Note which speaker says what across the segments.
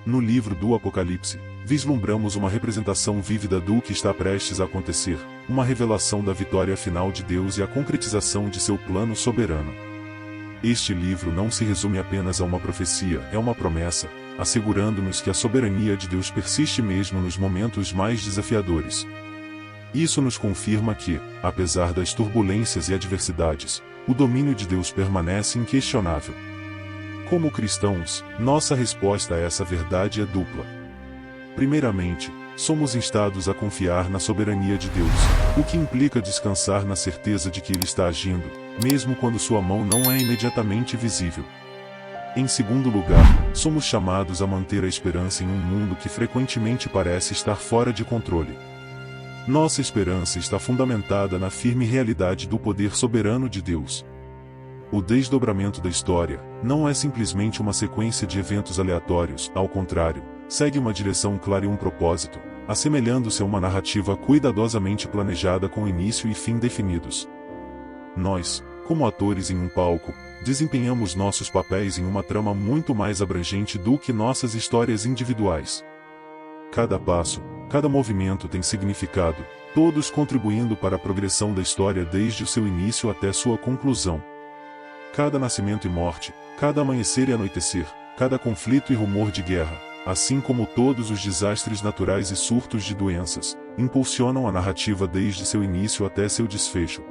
Speaker 1: No livro do Apocalipse, vislumbramos uma representação vívida do que está prestes a acontecer, uma revelação da vitória final de Deus e a concretização de seu plano soberano. Este livro não se resume apenas a uma profecia, é uma promessa, assegurando-nos que a soberania de Deus persiste mesmo nos momentos mais desafiadores. Isso nos confirma que, apesar das turbulências e adversidades, o domínio de Deus permanece inquestionável. Como cristãos, nossa resposta a essa verdade é dupla. Primeiramente, somos instados a confiar na soberania de Deus, o que implica descansar na certeza de que Ele está agindo, mesmo quando sua mão não é imediatamente visível. Em segundo lugar, somos chamados a manter a esperança em um mundo que frequentemente parece estar fora de controle. Nossa esperança está fundamentada na firme realidade do poder soberano de Deus. O desdobramento da história não é simplesmente uma sequência de eventos aleatórios, ao contrário, segue uma direção clara e um propósito, assemelhando-se a uma narrativa cuidadosamente planejada com início e fim definidos. Nós, como atores em um palco, desempenhamos nossos papéis em uma trama muito mais abrangente do que nossas histórias individuais. Cada passo, cada movimento tem significado, todos contribuindo para a progressão da história desde o seu início até sua conclusão. Cada nascimento e morte, cada amanhecer e anoitecer, cada conflito e rumor de guerra, assim como todos os desastres naturais e surtos de doenças, impulsionam a narrativa desde seu início até seu desfecho.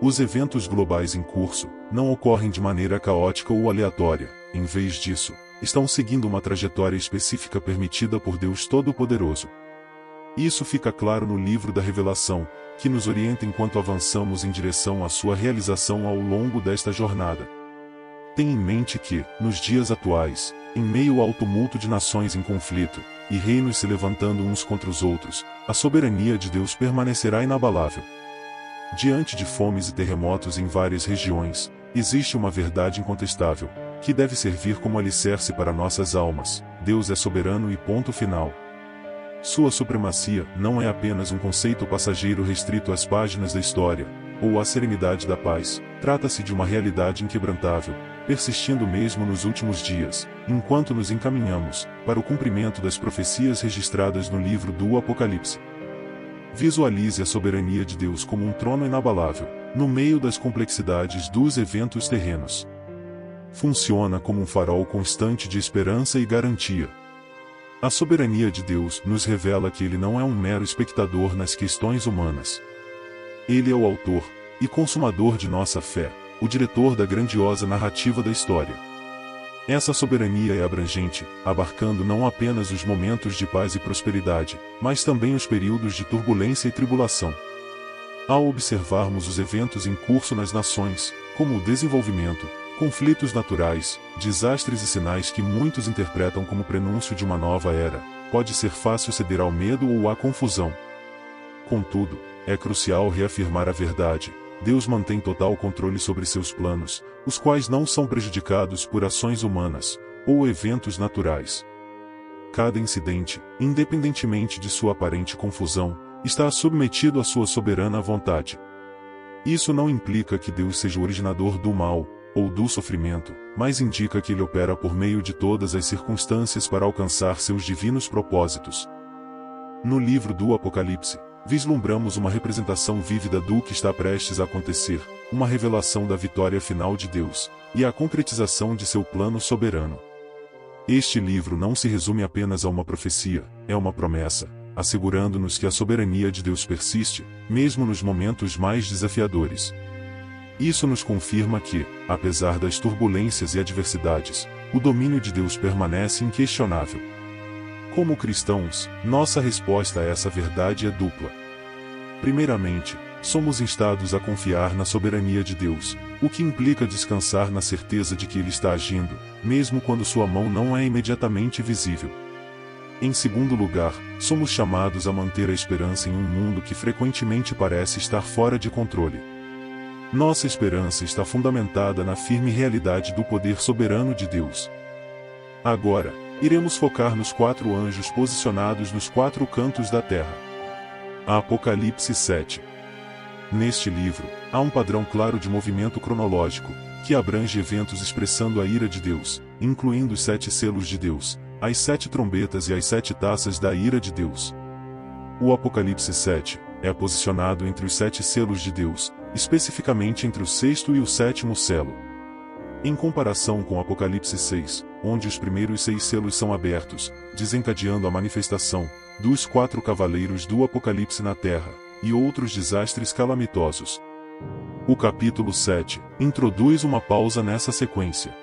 Speaker 1: Os eventos globais em curso não ocorrem de maneira caótica ou aleatória, em vez disso, estão seguindo uma trajetória específica permitida por Deus Todo-Poderoso. Isso fica claro no livro da Revelação, que nos orienta enquanto avançamos em direção à sua realização ao longo desta jornada. Tenha em mente que, nos dias atuais, em meio ao tumulto de nações em conflito, e reinos se levantando uns contra os outros, a soberania de Deus permanecerá inabalável. Diante de fomes e terremotos em várias regiões, existe uma verdade incontestável, que deve servir como alicerce para nossas almas: Deus é soberano e ponto final. Sua supremacia não é apenas um conceito passageiro restrito às páginas da história, ou à serenidade da paz, trata-se de uma realidade inquebrantável, persistindo mesmo nos últimos dias, enquanto nos encaminhamos para o cumprimento das profecias registradas no livro do Apocalipse. Visualize a soberania de Deus como um trono inabalável, no meio das complexidades dos eventos terrenos. Funciona como um farol constante de esperança e garantia. A soberania de Deus nos revela que Ele não é um mero espectador nas questões humanas. Ele é o autor e consumador de nossa fé, o diretor da grandiosa narrativa da história. Essa soberania é abrangente, abarcando não apenas os momentos de paz e prosperidade, mas também os períodos de turbulência e tribulação. Ao observarmos os eventos em curso nas nações, como o desenvolvimento, conflitos naturais, desastres e sinais que muitos interpretam como prenúncio de uma nova era, pode ser fácil ceder ao medo ou à confusão. Contudo, é crucial reafirmar a verdade: Deus mantém total controle sobre seus planos, os quais não são prejudicados por ações humanas, ou eventos naturais. Cada incidente, independentemente de sua aparente confusão, está submetido à sua soberana vontade. Isso não implica que Deus seja o originador do mal, ou do sofrimento, mas indica que Ele opera por meio de todas as circunstâncias para alcançar seus divinos propósitos. No livro do Apocalipse, vislumbramos uma representação vívida do que está prestes a acontecer, uma revelação da vitória final de Deus, e a concretização de seu plano soberano. Este livro não se resume apenas a uma profecia, é uma promessa, assegurando-nos que a soberania de Deus persiste, mesmo nos momentos mais desafiadores. Isso nos confirma que, apesar das turbulências e adversidades, o domínio de Deus permanece inquestionável. Como cristãos, nossa resposta a essa verdade é dupla. Primeiramente, somos instados a confiar na soberania de Deus, o que implica descansar na certeza de que Ele está agindo, mesmo quando sua mão não é imediatamente visível. Em segundo lugar, somos chamados a manter a esperança em um mundo que frequentemente parece estar fora de controle. Nossa esperança está fundamentada na firme realidade do poder soberano de Deus. Agora, iremos focar nos 4 anjos posicionados nos 4 cantos da terra. Apocalipse 7. Neste livro, há um padrão claro de movimento cronológico, que abrange eventos expressando a ira de Deus, incluindo os 7 selos de Deus, as 7 trombetas e as 7 taças da ira de Deus. O Apocalipse 7 é posicionado entre os 7 selos de Deus, especificamente entre o 6º e o 7º selo. Em comparação com Apocalipse 6, onde os primeiros 6 selos são abertos, desencadeando a manifestação dos 4 cavaleiros do Apocalipse na Terra, e outros desastres calamitosos. O capítulo 7 introduz uma pausa nessa sequência.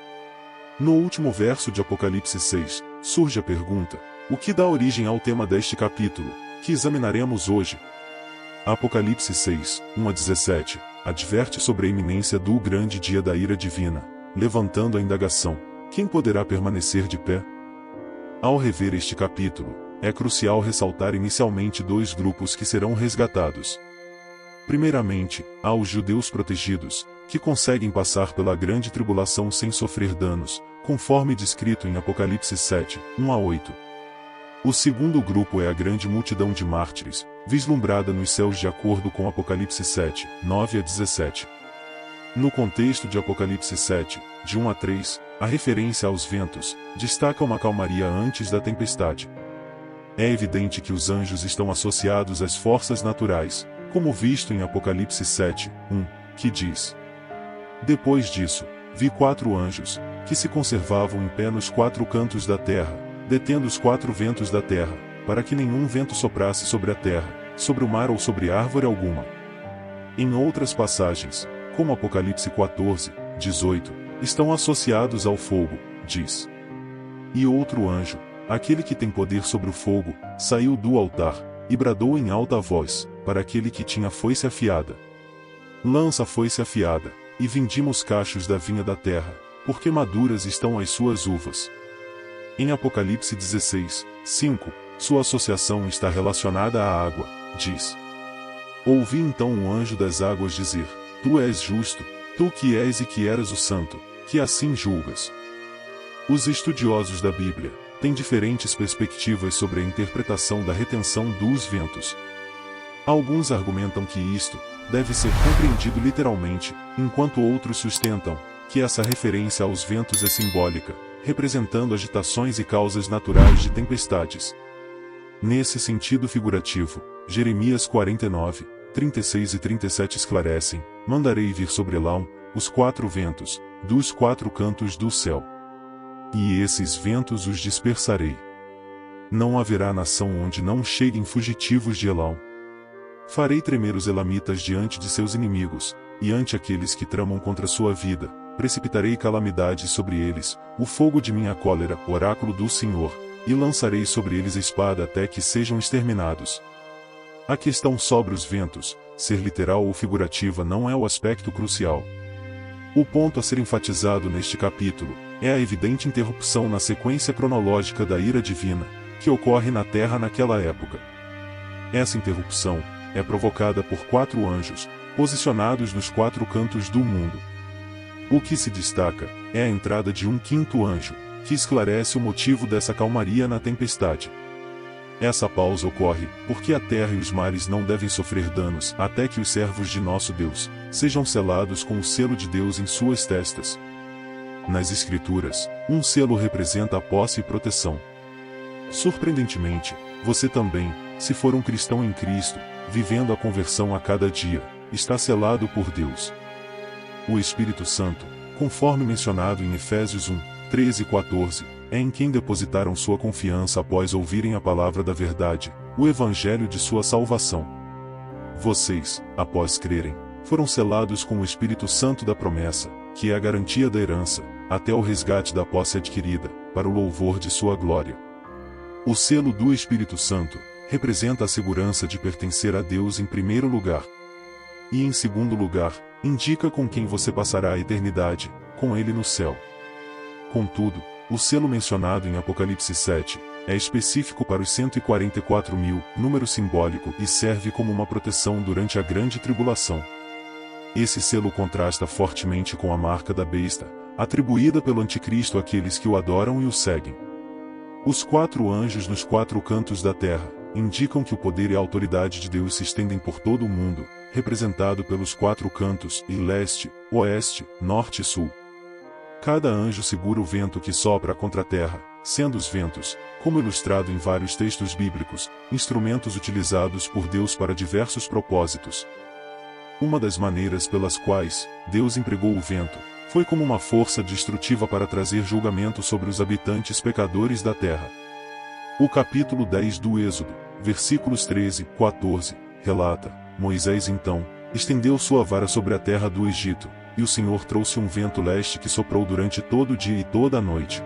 Speaker 1: No último verso de Apocalipse 6, surge a pergunta: o que dá origem ao tema deste capítulo, que examinaremos hoje? Apocalipse 6, 1-17, adverte sobre a iminência do grande dia da ira divina, levantando a indagação: quem poderá permanecer de pé? Ao rever este capítulo, é crucial ressaltar inicialmente 2 grupos que serão resgatados. Primeiramente, há os judeus protegidos, que conseguem passar pela grande tribulação sem sofrer danos, conforme descrito em Apocalipse 7, 1-8. O segundo grupo é a grande multidão de mártires, vislumbrada nos céus de acordo com Apocalipse 7, 9-17. No contexto de Apocalipse 7, de 1-3, a referência aos ventos destaca uma calmaria antes da tempestade. É evidente que os anjos estão associados às forças naturais, como visto em Apocalipse 7, 1, que diz: depois disso, vi 4 anjos, que se conservavam em pé nos 4 cantos da terra, detendo os 4 ventos da terra, para que nenhum vento soprasse sobre a terra, sobre o mar ou sobre árvore alguma. Em outras passagens, como Apocalipse 14, 18, estão associados ao fogo, diz. E outro anjo, aquele que tem poder sobre o fogo, saiu do altar, e bradou em alta voz, para aquele que tinha foice afiada: lança a foice afiada, e vindima os cachos da vinha da terra, porque maduras estão as suas uvas. Em Apocalipse 16, 5, sua associação está relacionada à água, diz. Ouvi então um anjo das águas dizer: tu és justo, tu que és e que eras o santo, que assim julgas. Os estudiosos da Bíblia têm diferentes perspectivas sobre a interpretação da retenção dos ventos. Alguns argumentam que isto deve ser compreendido literalmente, enquanto outros sustentam que essa referência aos ventos é simbólica, representando agitações e causas naturais de tempestades. Nesse sentido figurativo, Jeremias 49, 36 e 37 esclarecem: mandarei vir sobre Elão os 4 ventos, dos 4 cantos do céu. E esses ventos os dispersarei. Não haverá nação onde não cheguem fugitivos de Elão. Farei tremer os elamitas diante de seus inimigos, e ante aqueles que tramam contra sua vida, precipitarei calamidades sobre eles, o fogo de minha cólera, oráculo do Senhor, e lançarei sobre eles a espada até que sejam exterminados. A questão sobre os ventos, ser literal ou figurativa, não é o aspecto crucial. O ponto a ser enfatizado neste capítulo é a evidente interrupção na sequência cronológica da ira divina, que ocorre na Terra naquela época. Essa interrupção é provocada por 4 anjos, posicionados nos 4 cantos do mundo. O que se destaca é a entrada de um 5º anjo, que esclarece o motivo dessa calmaria na tempestade. Essa pausa ocorre porque a terra e os mares não devem sofrer danos até que os servos de nosso Deus sejam selados com o selo de Deus em suas testas. Nas Escrituras, um selo representa a posse e proteção. Surpreendentemente, você também, se for um cristão em Cristo, vivendo a conversão a cada dia, está selado por Deus. O Espírito Santo, conforme mencionado em Efésios 1, 13 e 14, é em quem depositaram sua confiança após ouvirem a palavra da verdade, o evangelho de sua salvação. Vocês, após crerem, foram selados com o Espírito Santo da promessa, que é a garantia da herança, até o resgate da posse adquirida, para o louvor de sua glória. O selo do Espírito Santo representa a segurança de pertencer a Deus em primeiro lugar. E em segundo lugar, indica com quem você passará a eternidade, com Ele no céu. Contudo, o selo mencionado em Apocalipse 7 é específico para os 144.000, número simbólico, e serve como uma proteção durante a grande tribulação. Esse selo contrasta fortemente com a marca da besta, atribuída pelo anticristo àqueles que o adoram e o seguem. Os 4 anjos nos 4 cantos da terra indicam que o poder e a autoridade de Deus se estendem por todo o mundo, representado pelos 4 cantos, e leste, oeste, norte e sul. Cada anjo segura o vento que sopra contra a terra, sendo os ventos, como ilustrado em vários textos bíblicos, instrumentos utilizados por Deus para diversos propósitos. Uma das maneiras pelas quais Deus empregou o vento foi como uma força destrutiva para trazer julgamento sobre os habitantes pecadores da terra. O capítulo 10 do Êxodo, versículos 13 e 14, relata: Moisés então estendeu sua vara sobre a terra do Egito, e o Senhor trouxe um vento leste que soprou durante todo o dia e toda a noite.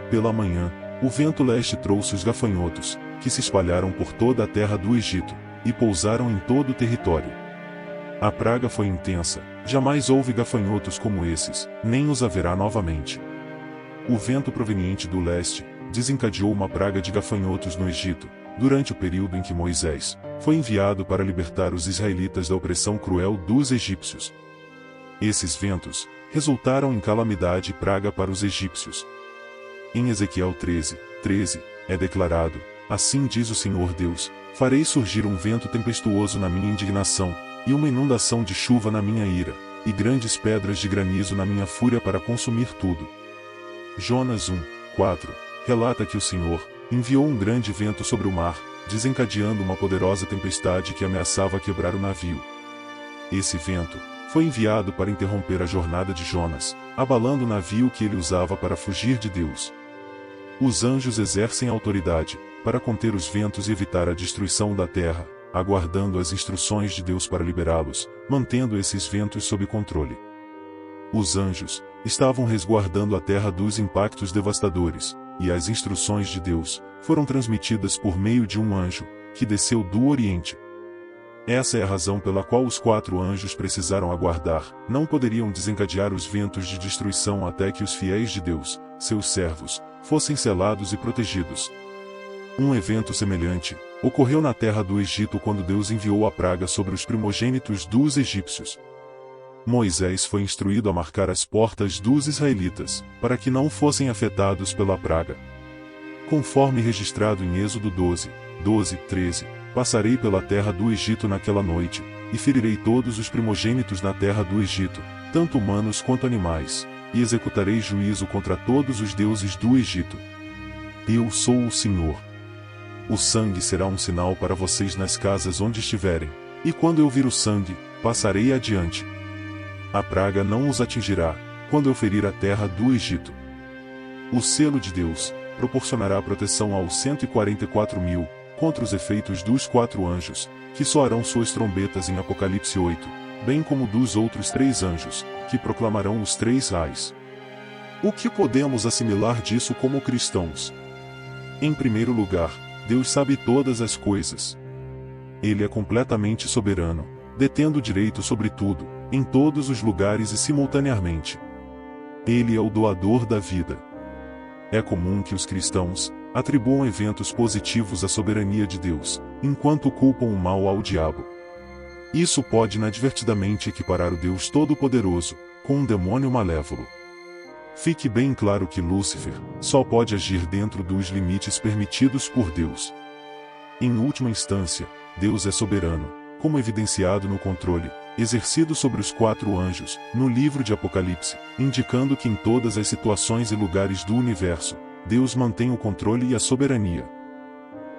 Speaker 1: Pela manhã, o vento leste trouxe os gafanhotos, que se espalharam por toda a terra do Egito, e pousaram em todo o território. A praga foi intensa, jamais houve gafanhotos como esses, nem os haverá novamente. O vento proveniente do leste desencadeou uma praga de gafanhotos no Egito, durante o período em que Moisés foi enviado para libertar os israelitas da opressão cruel dos egípcios. Esses ventos resultaram em calamidade e praga para os egípcios. Em Ezequiel 13, é declarado: Assim diz o Senhor Deus, farei surgir um vento tempestuoso na minha indignação, e uma inundação de chuva na minha ira, e grandes pedras de granizo na minha fúria para consumir tudo. Jonas 1:4 relata que o Senhor enviou um grande vento sobre o mar, desencadeando uma poderosa tempestade que ameaçava quebrar o navio. Esse vento foi enviado para interromper a jornada de Jonas, abalando o navio que ele usava para fugir de Deus. Os anjos exercem autoridade para conter os ventos e evitar a destruição da terra, aguardando as instruções de Deus para liberá-los, mantendo esses ventos sob controle. Os anjos estavam resguardando a terra dos impactos devastadores, e as instruções de Deus foram transmitidas por meio de um anjo, que desceu do Oriente. Essa é a razão pela qual os 4 anjos precisaram aguardar, não poderiam desencadear os ventos de destruição até que os fiéis de Deus, seus servos, fossem selados e protegidos. Um evento semelhante ocorreu na terra do Egito quando Deus enviou a praga sobre os primogênitos dos egípcios. Moisés foi instruído a marcar as portas dos israelitas, para que não fossem afetados pela praga. Conforme registrado em Êxodo 13, passarei pela terra do Egito naquela noite, e ferirei todos os primogênitos na terra do Egito, tanto humanos quanto animais, e executarei juízo contra todos os deuses do Egito. Eu sou o Senhor. O sangue será um sinal para vocês nas casas onde estiverem, e quando eu vir o sangue, passarei adiante. A praga não os atingirá, quando eu ferir a terra do Egito. O selo de Deus proporcionará proteção aos 144.000, contra os efeitos dos 4 anjos, que soarão suas trombetas em Apocalipse 8, bem como dos outros 3 anjos, que proclamarão os 3 ais. O que podemos assimilar disso como cristãos? Em primeiro lugar, Deus sabe todas as coisas. Ele é completamente soberano, detendo o direito sobre tudo, em todos os lugares e simultaneamente. Ele é o doador da vida. É comum que os cristãos atribuam eventos positivos à soberania de Deus, enquanto culpam o mal ao diabo. Isso pode inadvertidamente equiparar o Deus Todo-Poderoso com um demônio malévolo. Fique bem claro que Lúcifer só pode agir dentro dos limites permitidos por Deus. Em última instância, Deus é soberano, como evidenciado no controle exercido sobre os 4 anjos, no livro de Apocalipse, indicando que em todas as situações e lugares do universo, Deus mantém o controle e a soberania.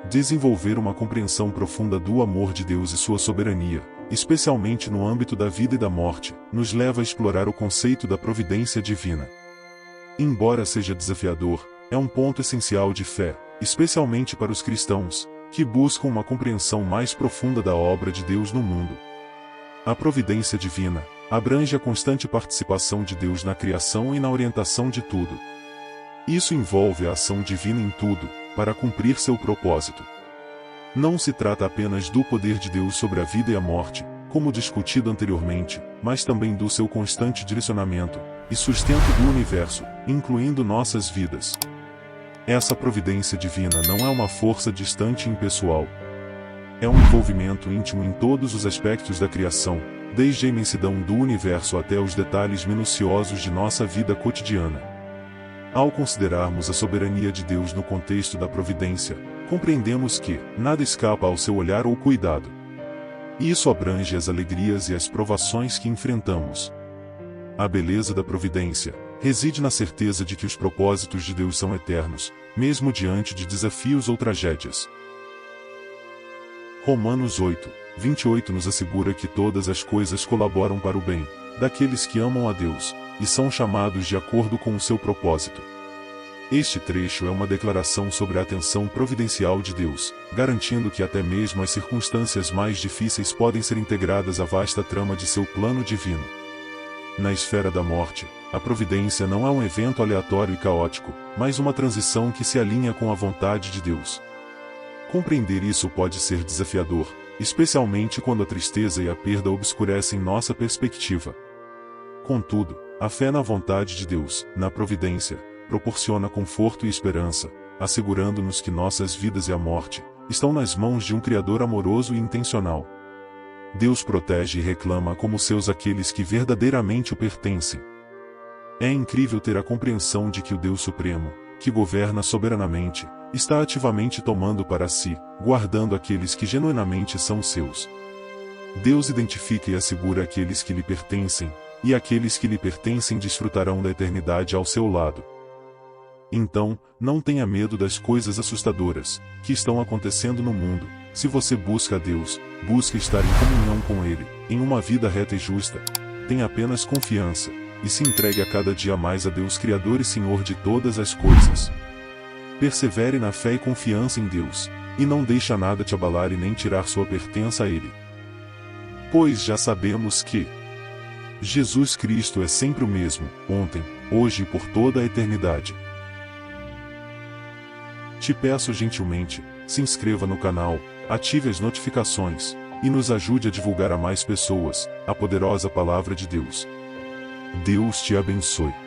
Speaker 1: Desenvolver uma compreensão profunda do amor de Deus e sua soberania, especialmente no âmbito da vida e da morte, nos leva a explorar o conceito da providência divina. Embora seja desafiador, é um ponto essencial de fé, especialmente para os cristãos, que buscam uma compreensão mais profunda da obra de Deus no mundo. A providência divina abrange a constante participação de Deus na criação e na orientação de tudo. Isso envolve a ação divina em tudo, para cumprir seu propósito. Não se trata apenas do poder de Deus sobre a vida e a morte, como discutido anteriormente, mas também do seu constante direcionamento e sustento do universo, incluindo nossas vidas. Essa providência divina não é uma força distante e impessoal. É um envolvimento íntimo em todos os aspectos da criação, desde a imensidão do universo até os detalhes minuciosos de nossa vida cotidiana. Ao considerarmos a soberania de Deus no contexto da providência, compreendemos que nada escapa ao seu olhar ou cuidado. Isso abrange as alegrias e as provações que enfrentamos. A beleza da providência Reside na certeza de que os propósitos de Deus são eternos, mesmo diante de desafios ou tragédias. Romanos 8, 28 nos assegura que todas as coisas colaboram para o bem daqueles que amam a Deus e são chamados de acordo com o seu propósito. Este trecho é uma declaração sobre a atenção providencial de Deus, garantindo que até mesmo as circunstâncias mais difíceis podem ser integradas à vasta trama de seu plano divino. Na esfera da morte, a providência não é um evento aleatório e caótico, mas uma transição que se alinha com a vontade de Deus. Compreender isso pode ser desafiador, especialmente quando a tristeza e a perda obscurecem nossa perspectiva. Contudo, a fé na vontade de Deus, na providência, proporciona conforto e esperança, assegurando-nos que nossas vidas e a morte estão nas mãos de um Criador amoroso e intencional. Deus protege e reclama como seus aqueles que verdadeiramente o pertencem. É incrível ter a compreensão de que o Deus Supremo, que governa soberanamente, está ativamente tomando para si, guardando aqueles que genuinamente são seus. Deus identifica e assegura aqueles que lhe pertencem, e aqueles que lhe pertencem desfrutarão da eternidade ao seu lado. Então, não tenha medo das coisas assustadoras que estão acontecendo no mundo. Se você busca a Deus, busca estar em comunhão com Ele, em uma vida reta e justa. Tenha apenas confiança, e se entregue a cada dia mais a Deus Criador e Senhor de todas as coisas. Persevere na fé e confiança em Deus, e não deixe nada te abalar e nem tirar sua pertença a Ele. Pois já sabemos que Jesus Cristo é sempre o mesmo, ontem, hoje e por toda a eternidade. Te peço gentilmente, se inscreva no canal, ative as notificações, e nos ajude a divulgar a mais pessoas a poderosa palavra de Deus. Deus te abençoe.